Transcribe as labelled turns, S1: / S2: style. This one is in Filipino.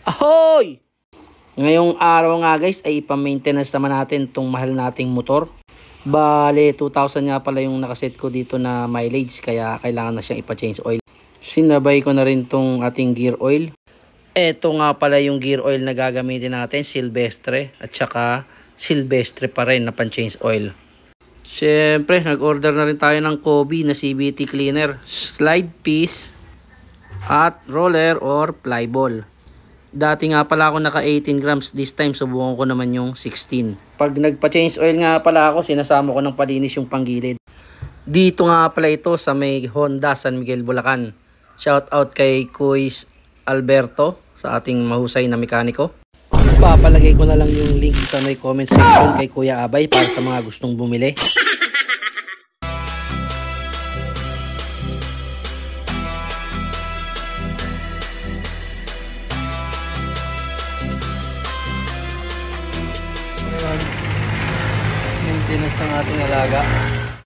S1: Ahoy! Ngayong araw nga guys ay ipa-maintenance naman natin itong mahal nating motor. Bale 2,000 nga pala yung nakaset ko dito na mileage kaya kailangan na siyang ipa-change oil. Sinabay ko na rin itong ating gear oil. Ito nga pala yung gear oil na gagamitin natin, Silvestre at saka Silvestre pa rin na pan-change oil. Siyempre nag-order na rin tayo ng Kobe na CVT cleaner, slide piece at roller or ply ball. Dati nga pala ako naka 18 grams, this time subukan ko naman yung 16. Pag nagpa-change oil nga pala ako, sinasama ko ng palinis yung panggilid. Dito nga pala ito sa may Honda San Miguel, Bulacan. Shout out kay Kuis Alberto sa ating mahusay na mekaniko. Papalagay ko na lang yung link sa may comment section kay Kuya Abay para sa mga gustong bumili. Maintenance ng ating alaga.